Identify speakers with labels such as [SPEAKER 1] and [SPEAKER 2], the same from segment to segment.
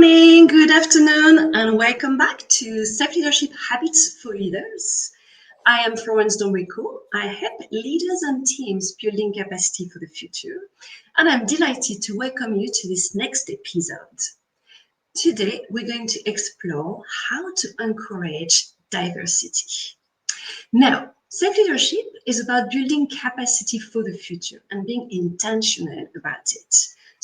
[SPEAKER 1] morning, good afternoon, and welcome back to Self-Leadership Habits for Leaders. I am Florence Dombrico. I help leaders and teams building capacity for the future, and I'm delighted to welcome you to this next episode. Today, we're going to explore how to encourage diversity. Now, self-leadership is about building capacity for the future and being intentional about it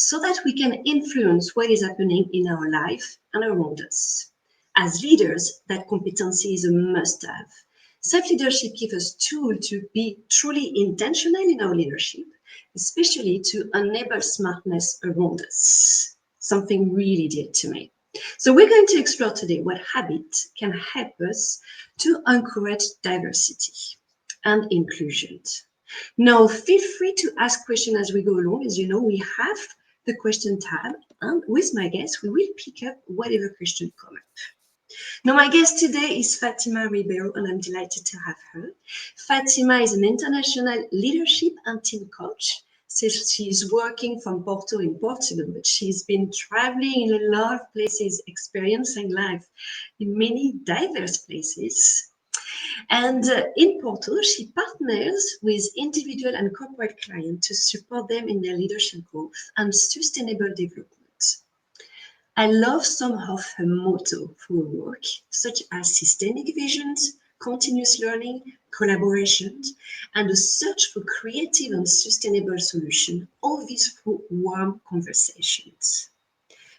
[SPEAKER 1] so that we can influence what is happening in our life and around us. As leaders, that competency is a must-have. Self-leadership gives us tools to be truly intentional in our leadership, especially to enable smartness around us, something really dear to me. So we're going to explore today what habit can help us to encourage diversity and inclusion. Now, feel free to ask questions as we go along. As you know, we have the question tab, and with my guest, we will pick up whatever question come up. Now, my guest today is Fatima Ribeiro, and I'm delighted to have her. Fatima is an international leadership and team coach. So she's working from Porto in Portugal, but she's been traveling in a lot of places, experiencing life in many diverse places. And in Porto, she partners with individual and corporate clients to support them in their leadership growth and sustainable development. I love some of her motto for her work, such as systemic visions, continuous learning, collaboration, and a search for creative and sustainable solutions, all these through warm conversations.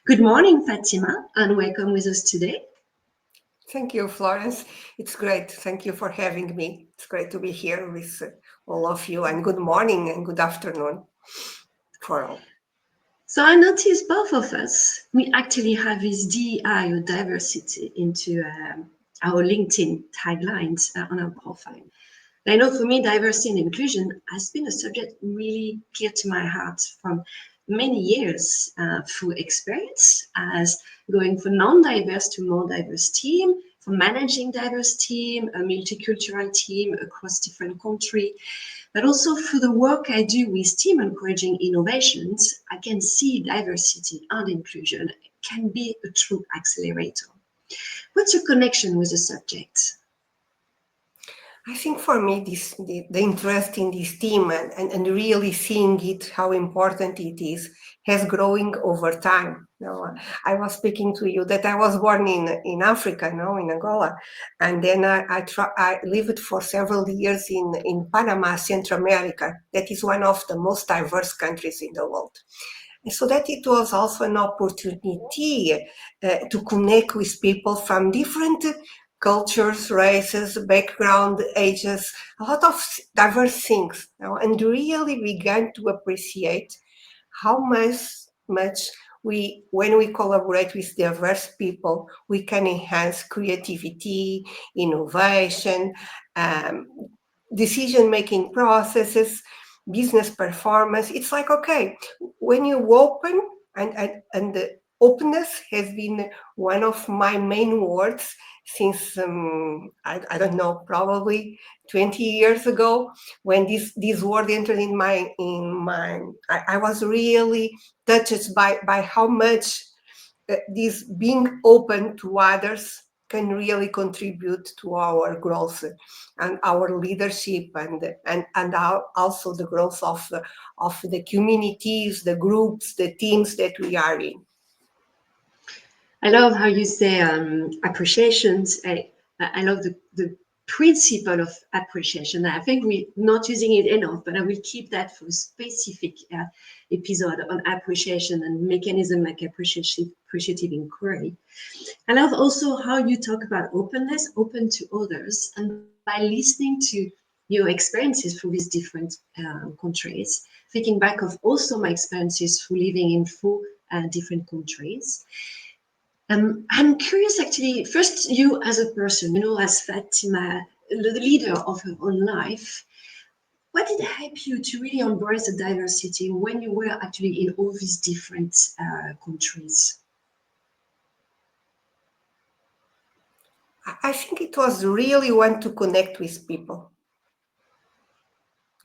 [SPEAKER 1] Good morning, Fatima, and welcome with us today.
[SPEAKER 2] Thank you, Florence. It's great. Thank you for having me. It's great to be here with all of you, and good morning and good afternoon for all.
[SPEAKER 1] So I noticed both of us, we actually have this DEI or diversity into our LinkedIn taglines on our profile. I know for me, diversity and inclusion has been a subject really clear to my heart from many years through experience as going from non-diverse to more diverse team, from managing diverse team, a multicultural team across different countries, but also through the work I do with team encouraging innovations, I can see diversity and inclusion can be a true accelerator. What's your connection with the subject?
[SPEAKER 2] I think for me, the interest in this theme and really seeing it, how important it is, has growing over time. I was speaking to you that I was born in Africa, in Angola, and then I lived for several years in Panama, Central America. That is one of the most diverse countries in the world. And so that it was also an opportunity to connect with people from different cultures, races, background, ages, a lot of diverse things, and really began to appreciate how much when we collaborate with diverse people, we can enhance creativity, innovation, decision-making processes, business performance. It's like, okay, when you open, and the openness has been one of my main words since I don't know, probably 20 years ago, when this word entered in my I was really touched by how much this being open to others can really contribute to our growth and our leadership and also the growth of the communities, the groups, the teams that we are in.
[SPEAKER 1] I love how you say appreciations. I love the principle of appreciation. I think we're not using it enough, but I will keep that for a specific episode on appreciation and mechanism like appreciative inquiry. I love also how you talk about openness, open to others, and by listening to your experiences through these different countries, thinking back of also my experiences through living in four different countries. I'm curious, actually, first, you as a person, as Fatima, the leader of her own life, what did help you to really embrace the diversity when you were actually in all these different countries?
[SPEAKER 2] I think it was really want to connect with people,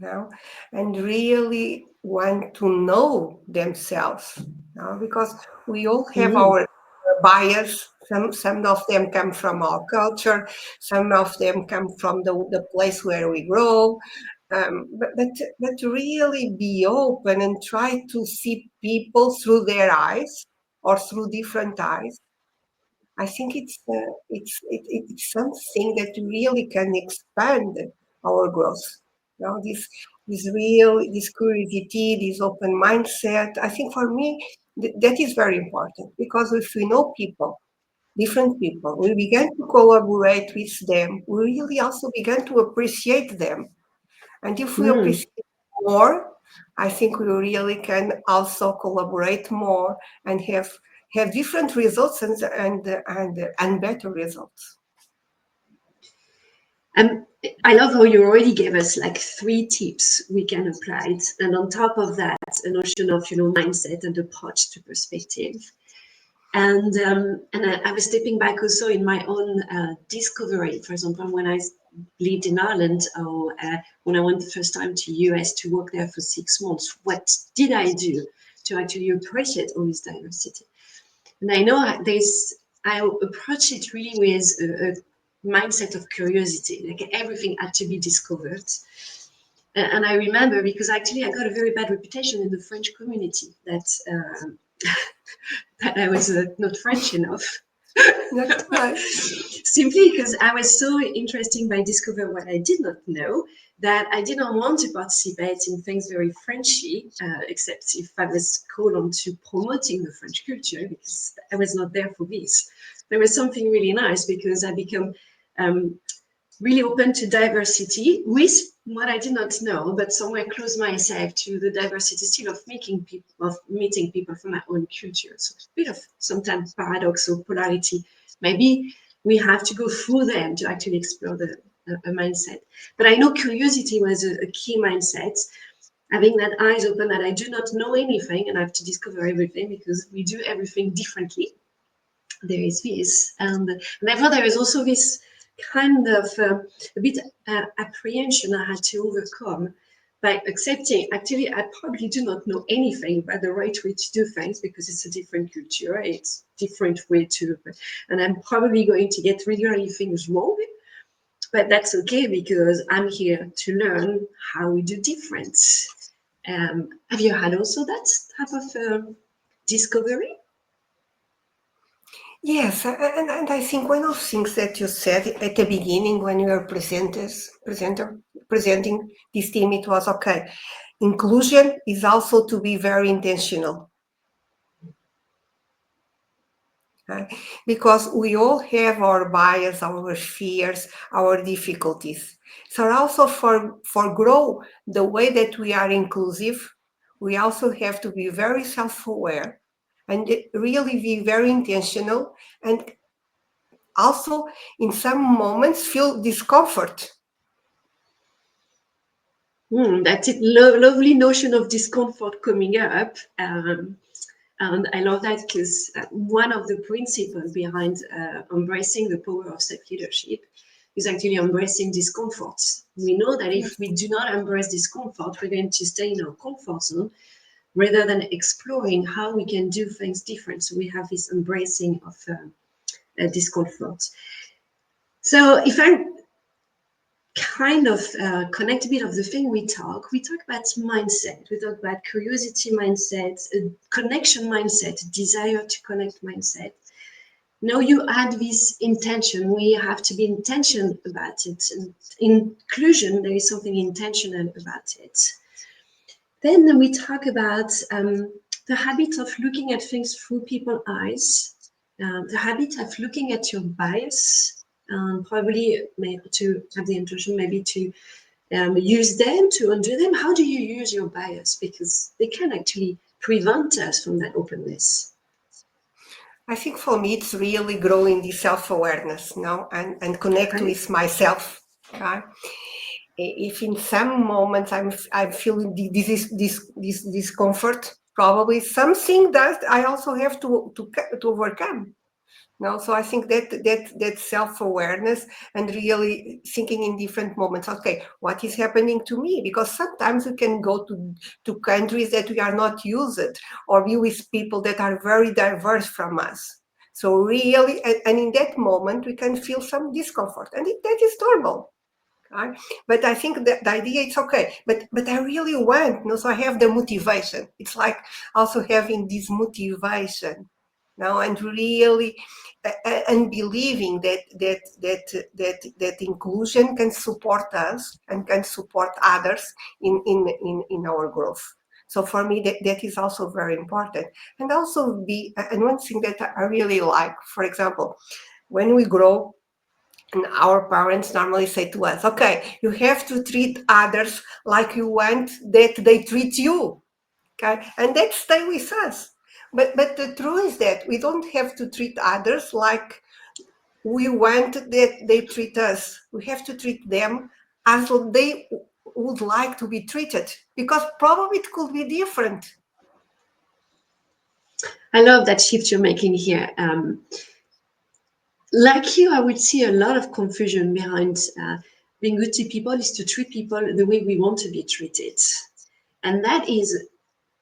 [SPEAKER 2] and really want to know themselves, because we all have our bias. Some of them come from our culture, some of them come from the place where we grow. But really be open and try to see people through their eyes or through different eyes. I think it's something that really can expand our growth. You know, this curiosity, this open mindset. I think for me that is very important, because if we know people, different people, we begin to collaborate with them. We really also begin to appreciate them, and if we
[SPEAKER 1] Hmm.
[SPEAKER 2] appreciate more, I think we really can also collaborate more and have different results and better results.
[SPEAKER 1] And I love how you already gave us like 3 tips we can apply it. And on top of that, a notion of, mindset and approach to perspective. And I was stepping back also in my own discovery. For example, when I lived in Ireland, or when I went the first time to US to work there for 6 months, what did I do to actually appreciate all this diversity? And I know I approach it really with a mindset of curiosity, like everything had to be discovered. And I remember, because actually I got a very bad reputation in the French community, that I was not French enough.
[SPEAKER 2] That's right.
[SPEAKER 1] Simply because I was so interested by discovering what I did not know, that I did not want to participate in things very Frenchy, except if I was called on to promoting the French culture, because I was not there for this. There was something really nice, because I become um, really open to diversity with what I did not know, but somewhere close myself to the diversity still of meeting people from my own culture. So a bit of sometimes paradox or polarity. Maybe we have to go through them to actually explore a mindset. But I know curiosity was a key mindset. Having that eyes open, that I do not know anything and I have to discover everything, because we do everything differently. There is this, and I thought there is also this kind of a bit apprehension I had to overcome by accepting, actually I probably do not know anything about the right way to do things, because it's a different culture, it's different way to, and I'm probably going to get regularly things wrong, but that's okay, because I'm here to learn how we do different. Have you had also that type of discovery?
[SPEAKER 2] Yes, and I think one of the things that you said at the beginning when you were presenting this team, it was okay. Inclusion is also to be very intentional, right? Because we all have our bias, our fears, our difficulties. So also for grow the way that we are inclusive, we also have to be very self-aware and really be very intentional, and also in some moments feel discomfort.
[SPEAKER 1] That's it. Lovely notion of discomfort coming up. And I love that, because one of the principles behind embracing the power of self leadership is actually embracing discomfort. We know that if
[SPEAKER 2] Yes.
[SPEAKER 1] we do not embrace discomfort, we're going to stay in our comfort zone rather than exploring how we can do things different. So we have this embracing of discomfort. So if I kind of connect a bit of the thing we talk about mindset, we talk about curiosity mindset, a connection mindset, a desire to connect mindset. Now you add this intention, we have to be intentional about it, and inclusion, there is something intentional about it. Then we talk about the habit of looking at things through people's eyes, the habit of looking at your bias, probably to have the intention maybe to use them, to undo them. How do you use your bias? Because they can actually prevent us from that openness.
[SPEAKER 2] I think for me it's really growing the self-awareness now and connect
[SPEAKER 1] Okay.
[SPEAKER 2] with myself. Okay? If in some moments I'm feeling this discomfort, probably something that I also have to overcome. No, so I think that self-awareness and really thinking in different moments. Okay, what is happening to me? Because sometimes we can go to countries that we are not used, or be with people that are very diverse from us. So really, and in that moment, we can feel some discomfort, and that is normal. Okay? But I think that the idea it's okay. But I really want, so I have the motivation. It's like also having this motivation now, and really and believing that inclusion can support us and can support others in our growth. So for me, that is also very important. And also and one thing that I really like, for example, when we grow, and our parents normally say to us, okay, you have to treat others like you want that they treat you. Okay, and that stay with us. But the truth is that we don't have to treat others like we want that they treat us. We have to treat them as they would like to be treated, because probably it could be different.
[SPEAKER 1] I love that shift you're making here. Like you, I would see a lot of confusion behind being good to people is to treat people the way we want to be treated. And that is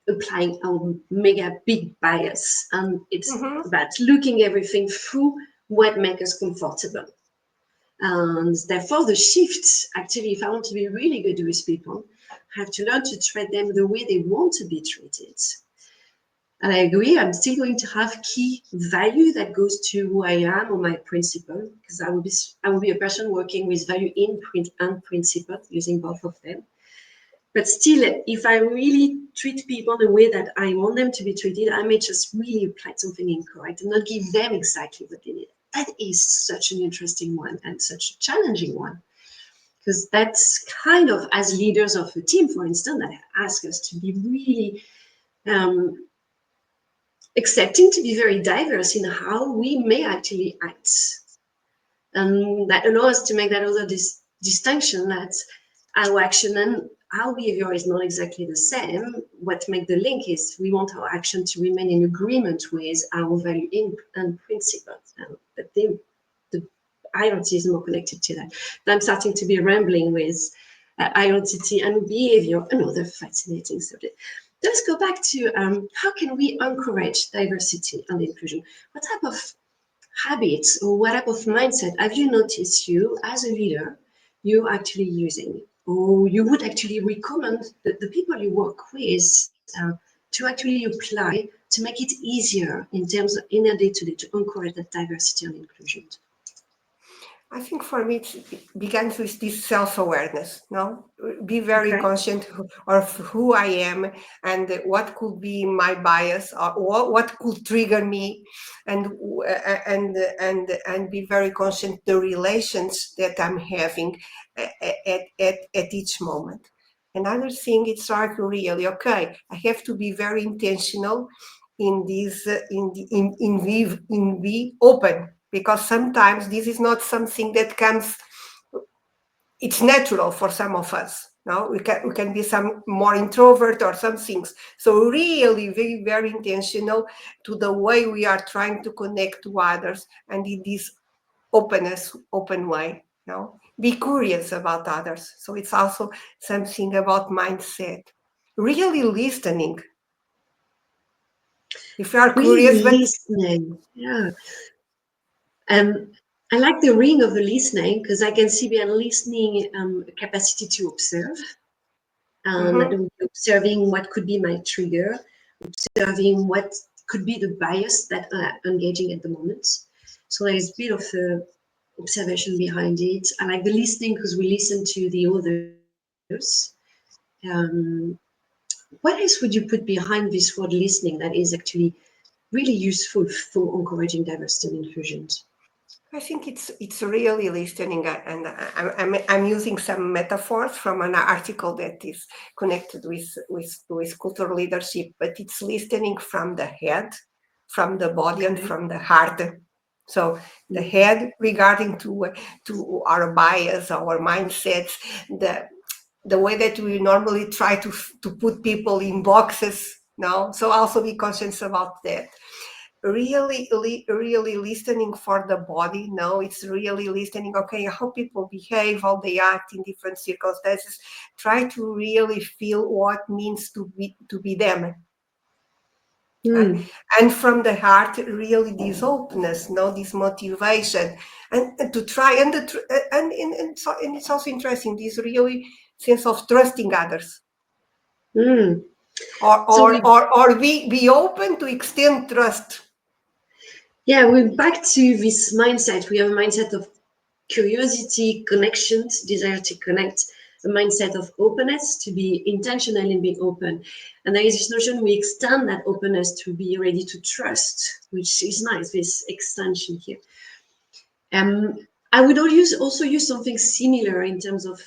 [SPEAKER 1] applying our mega big bias. And it's
[SPEAKER 2] Mm-hmm.
[SPEAKER 1] about looking everything through what makes us comfortable. And therefore, the shift actually, if I want to be really good with people, I have to learn to treat them the way they want to be treated. And I agree, I'm still going to have key value that goes to who I am or my principle, because I will be a person working with value in print and principle, using both of them. But still, if I really treat people the way that I want them to be treated, I may just really apply something incorrect and not give them exactly what they need. That is such an interesting one and such a challenging one, because that's kind of, as leaders of a team, for instance, that ask us to be really um, accepting to be very diverse in how we may actually act. And that allows us to make that other distinction that our action and our behavior is not exactly the same. What makes the link is we want our action to remain in agreement with our value and principle. But the identity is more connected to that. But I'm starting to be rambling with identity and behavior, another fascinating subject. Let's go back to how can we encourage diversity and inclusion? What type of habits or what type of mindset have you noticed you as a leader you actually using, or you would actually recommend the people you work with to actually apply to make it easier in terms of in a day-to-day to encourage that diversity and inclusion?
[SPEAKER 2] I think for me, it begins with this self-awareness. No, be very
[SPEAKER 1] Okay.
[SPEAKER 2] conscious of who I am and what could be my bias, or what could trigger me, and and be very conscious the relations that I'm having at each moment. Another thing, it's like really okay. I have to be very intentional in this in be open, because sometimes this is not something that comes, it's natural for some of us. No, we can be some more introvert or some things. So really very, very intentional to the way we are trying to connect to others, and in this open way. No, be curious about others. So it's also something about mindset. Really listening. If you are curious,
[SPEAKER 1] Really
[SPEAKER 2] but
[SPEAKER 1] listening. Yeah. Um, I like the ring of the listening because I can see behind listening a capacity to observe and
[SPEAKER 2] mhm.
[SPEAKER 1] observing what could be my trigger, observing what could be the bias that I'm engaging at the moment. So there's a bit of observation behind it. I like the listening because we listen to the others. Um, what else would you put behind this word listening that is actually really useful for encouraging diversity and inclusion?
[SPEAKER 2] I think it's really listening, and I'm using some metaphors from an article that is connected with cultural leadership, but it's listening from the head, from the body, and
[SPEAKER 1] Okay.
[SPEAKER 2] from the heart. So the head regarding to our bias, our mindsets, the way that we normally try to put people in boxes. No, so also be conscious about that. Really listening for the body. No, it's really listening, okay, how people behave, how they act in different circumstances. Try to really feel what means to be them.
[SPEAKER 1] Mm.
[SPEAKER 2] And from the heart, really this openness, this motivation, and to try, and it's also interesting, this really sense of trusting others,
[SPEAKER 1] Mm.
[SPEAKER 2] or
[SPEAKER 1] So
[SPEAKER 2] or or, or be open to extend trust.
[SPEAKER 1] yeah, we're back to this mindset. We have a mindset of curiosity, connections, desire to connect, a mindset of openness, to be intentional in being open. And there is this notion we extend that openness to be ready to trust, which is nice, this extension here. I would also use something similar in terms of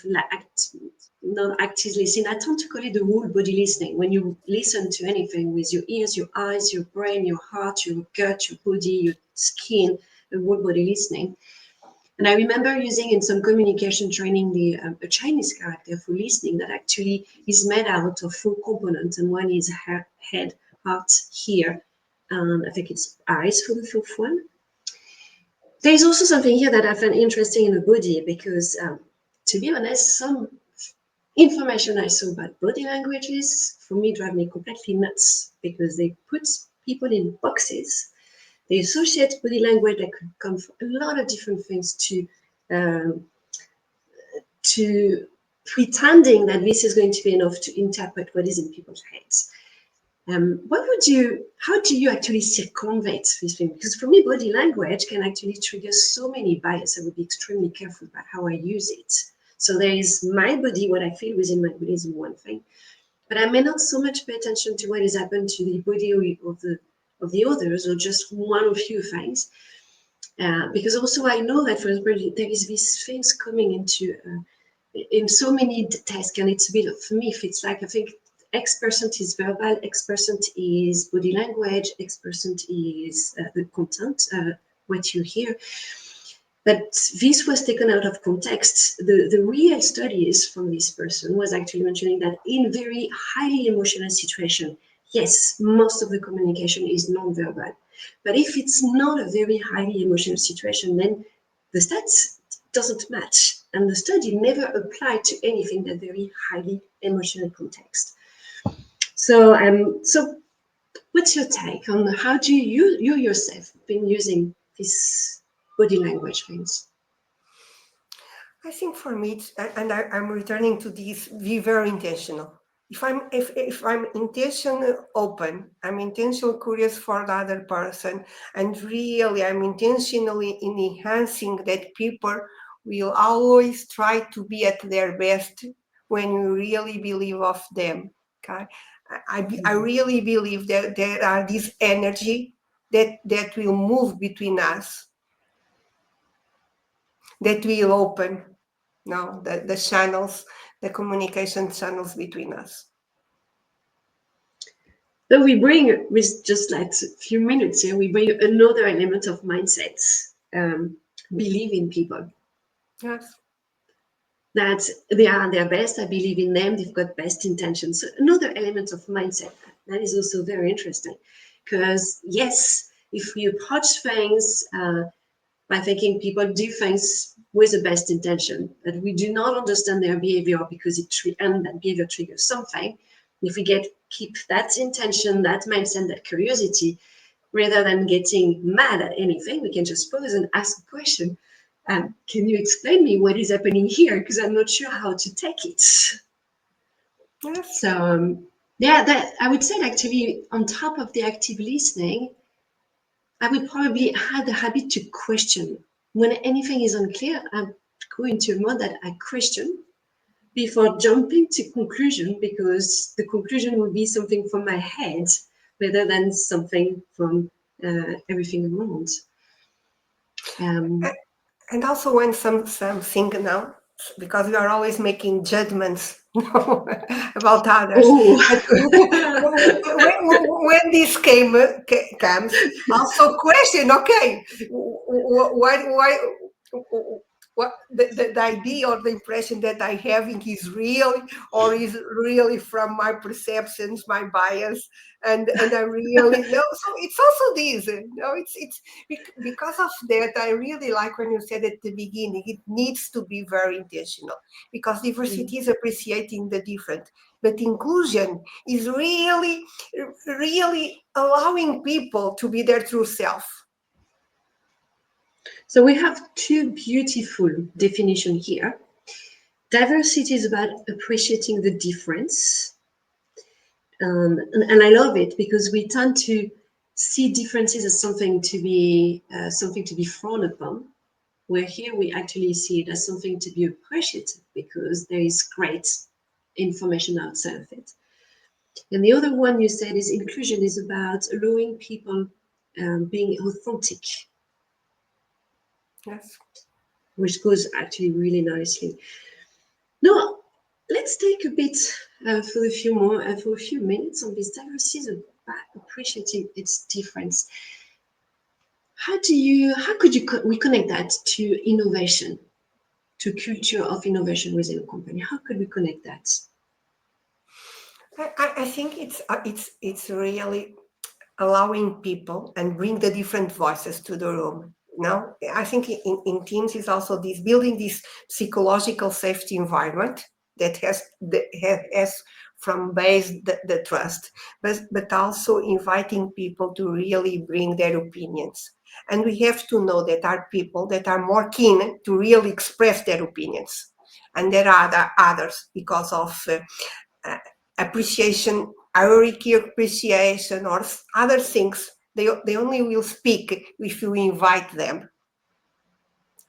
[SPEAKER 1] non-active listening. I tend to call it the whole body listening. When you listen to anything with your ears, your eyes, your brain, your heart, your gut, your body, your skin, the whole body listening. And I remember using in some communication training a Chinese character for listening that actually is made out of four components, and one is head, heart, ear, and I think it's eyes for the fourth one. There's also something here that I find interesting in the body because, to be honest, some information I saw about body languages for me drive me completely nuts because they put people in boxes. They associate body language that could come from a lot of different things um, to pretending that this is going to be enough to interpret what is in people's heads. How do you actually circumvent this thing? Because for me, body language can actually trigger so many bias. I would be extremely careful about how I use it. So there is my body, what I feel within my body is one thing, but I may not so much pay attention to what has happened to the body of the others, or just one of few things. Because also I know that for example, there is these things coming into in so many tasks, and it's a bit of, for me, it's like I think X% is verbal, X% is body language, X% is the content, what you hear. But this was taken out of context. The real studies from this person was actually mentioning that in very highly emotional situation, yes, most of the communication is non-verbal. But if it's not a very highly emotional situation, then the stats doesn't match. And the study never applied to anything that very highly emotional context. So what's your take on how do you yourself been using this body language things?
[SPEAKER 2] I think for me, I'm returning to this, be very intentional. If I'm intentional open, I'm intentional curious for the other person, and really I'm intentionally in enhancing that people will always try to be at their best when you really believe of them. Okay, I really believe that there are this energy that will move between us, that will open now the channels, the communication channels between us.
[SPEAKER 1] So we bring, with just like a few minutes here, we bring another element of mindset. Believe in people.
[SPEAKER 2] Yes.
[SPEAKER 1] That they are their best. I believe in them. They've got best intentions. So another element of mindset that is also very interesting, because yes, if we approach things by thinking people do things with the best intention, but we do not understand their behavior because and that behavior triggers something. If we keep that intention, that mindset, that curiosity, rather than getting mad at anything, we can just pause and ask a question. Can you explain me what is happening here? Because I'm not sure how to take it.
[SPEAKER 2] Yes.
[SPEAKER 1] So yeah, that I would say actually on top of the active listening, I would probably have the habit to question. When anything is unclear, I go into a mode that I question before jumping to conclusion, because the conclusion will be something from my head rather than something from everything around. Um,
[SPEAKER 2] And also when something now, because we are always making judgments about others.
[SPEAKER 1] oh,
[SPEAKER 2] But when this comes, also question, okay, why what the idea or the impression that I having is real, or is really from my perceptions, my bias, and I really no. So it's also this. No, it's because of that. I really like when you said at the beginning, it needs to be very intentional, because
[SPEAKER 1] Mm.
[SPEAKER 2] diversity is appreciating the different, but inclusion is really allowing people to be their true self.
[SPEAKER 1] So we have two beautiful definitions here. Diversity is about appreciating the difference. And I love it because we tend to see differences as something to be frowned upon, where here we actually see it as something to be appreciated because there is great information outside of it. And the other one you said is inclusion is about allowing people being authentic,
[SPEAKER 2] Yes.
[SPEAKER 1] which goes actually really nicely. Now, let's take a bit for a few minutes on this diversity about appreciating its difference. How could you we connect that to innovation, to culture of innovation within a company? How could we connect that?
[SPEAKER 2] I think it's really allowing people and bring the different voices to the room. Now, I think in teams is also this building this psychological safety environment that has from base the trust, but also inviting people to really bring their opinions. And we have to know that are people that are more keen to really express their opinions, and there are others because of uh, appreciation, hierarchy appreciation, or other things. They only will speak if you invite them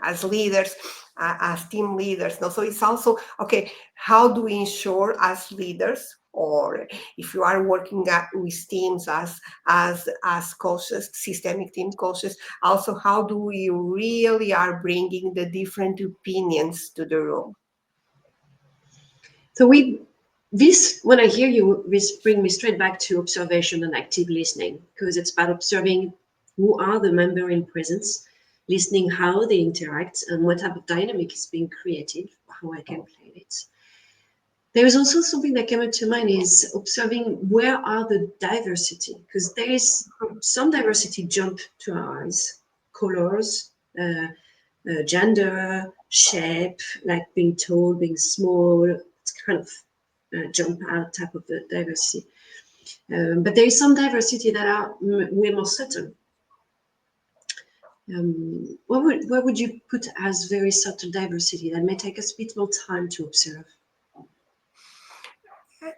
[SPEAKER 2] as leaders, as team leaders. No, so it's also okay. How do we ensure as leaders, or if you are working with teams as coaches, systemic team coaches, also how do we really are bringing the different opinions to the room?
[SPEAKER 1] So we this when I hear you, this bring me straight back to observation and active listening because it's about observing who are the member in presence, listening how they interact and what type of dynamic is being created, how I can play it. There is also something that came up to mind is observing where are the diversity because there is some diversity jump to our eyes, colors, gender, shape, like being tall, being small. It's kind of jump out type of the diversity. But there is some diversity that are way more subtle. What would you put as very subtle diversity that may take us a bit more time to observe?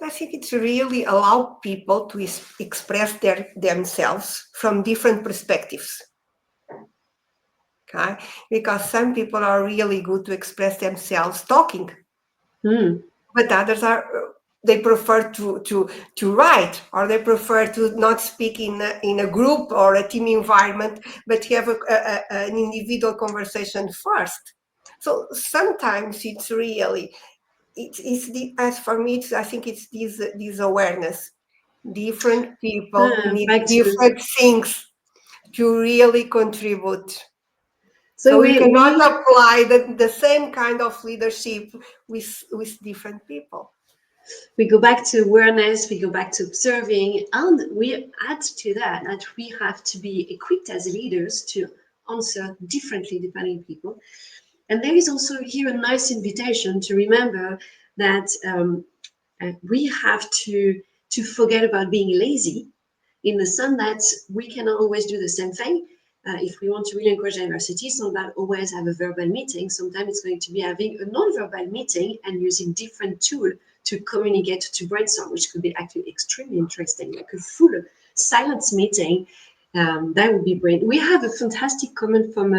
[SPEAKER 2] I think it's really allow people to express themselves from different perspectives. Okay, because some people are really good to express themselves talking,
[SPEAKER 1] Hmm.
[SPEAKER 2] but others are they prefer to write, or they prefer to not speak in a group or a team environment, but have an individual conversation first. So sometimes it's really it's the as for me I think it's this awareness. Different people need
[SPEAKER 1] Back to
[SPEAKER 2] different things to really contribute.
[SPEAKER 1] so
[SPEAKER 2] So you cannot
[SPEAKER 1] we
[SPEAKER 2] apply the same kind of leadership with different people.
[SPEAKER 1] we go back to awareness, we go back to observing, and we add to that we have to be equipped as leaders to answer differently depending on people. And there is also here a nice invitation to remember that we have to forget about being lazy in the sense that we cannot always do the same thing. If we want to really encourage diversity, it's not about always have a verbal meeting. Sometimes it's going to be having a non-verbal meeting and using different tools to communicate, to brainstorm, which could be actually extremely interesting, like a full silence meeting. That would be great. We have a fantastic comment from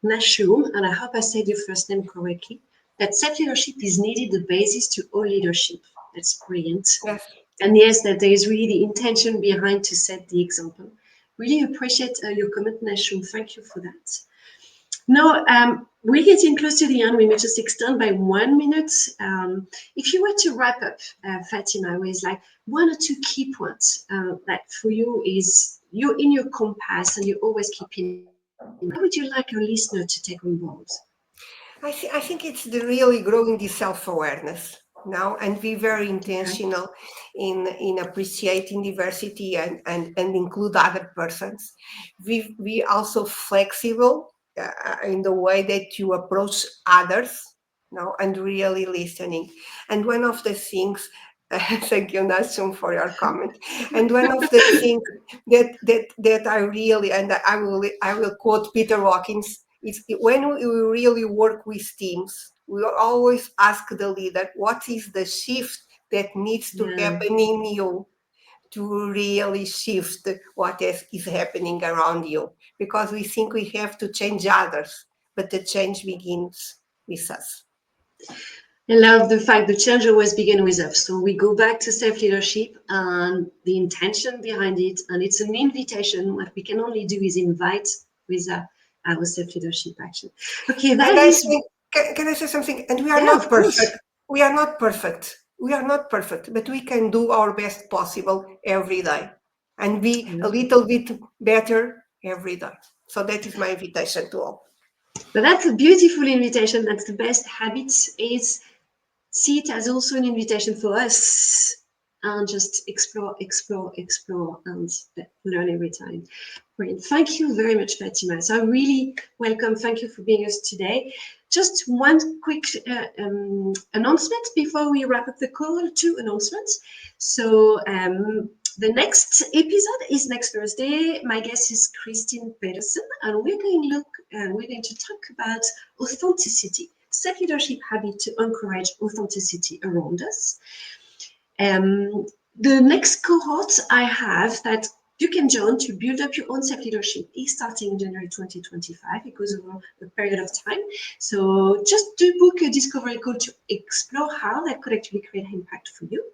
[SPEAKER 1] Nashum, and I hope I said your first name correctly, that self-leadership is needed the basis to all leadership. That's brilliant.
[SPEAKER 2] Yes.
[SPEAKER 1] And yes, that there is really the intention behind to set the example. Really appreciate your comment, Nashum. Thank you for that. Now, we're getting close to the end. We may just extend by 1 minute. If you were to wrap up, Fatima, with like one or two key points that for you is you in your compass and you always keep in mind, what would you like your listener to take on board?
[SPEAKER 2] I think it's the really growing the self-awareness now and be very
[SPEAKER 1] Okay.
[SPEAKER 2] intentional in appreciating diversity and include other persons. We also flexible in the way that you approach others now and really listening. And one of the things thank you, Nashum, for your comment. And one of the things that I really and I will quote Peter Hawkins. It's when we really work with teams, we always ask the leader, what is the shift that needs to
[SPEAKER 1] Yeah.
[SPEAKER 2] happen in you to really shift what is happening around you? Because we think we have to change others, but the change begins with us.
[SPEAKER 1] I love the fact the change always begins with us. So we go back to self leadership and the intention behind it, and it's an invitation. What we can only do is invite with our self leadership action. Okay, that
[SPEAKER 2] And I
[SPEAKER 1] is,
[SPEAKER 2] think, can I say something? And we are
[SPEAKER 1] yeah,
[SPEAKER 2] not
[SPEAKER 1] of course.
[SPEAKER 2] perfect. We are not perfect. We are not perfect, but we can do our best possible every day and be
[SPEAKER 1] I
[SPEAKER 2] a
[SPEAKER 1] love it.
[SPEAKER 2] little bit better every day. So that is my invitation to all.
[SPEAKER 1] But that's a beautiful invitation. That's the best habits is see it as also an invitation for us and just explore, explore, explore, and learn every time. Great. Thank you very much, Fatima. So I really welcome. Thank you for being us today. Just one quick announcement before we wrap up the call. Two announcements. So the next episode is next Thursday. My guest is Christine Pedersen, and we're going to talk about authenticity, self leadership habit to encourage authenticity around us. Um, the next cohort I have that you can join to build up your own self leadership is starting in January 2025 because of a period of time. So just do book a discovery call to explore how that could actually create impact for you.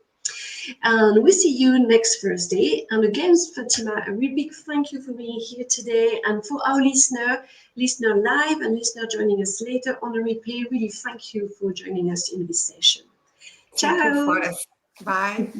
[SPEAKER 1] And we see you next Thursday. And again, Fatima, a really big thank you for being here today. And for our listener live and listener joining us later on the replay, really thank you for joining us in this session.
[SPEAKER 2] Thank you,
[SPEAKER 1] Ciao.
[SPEAKER 2] Forrest. Bye.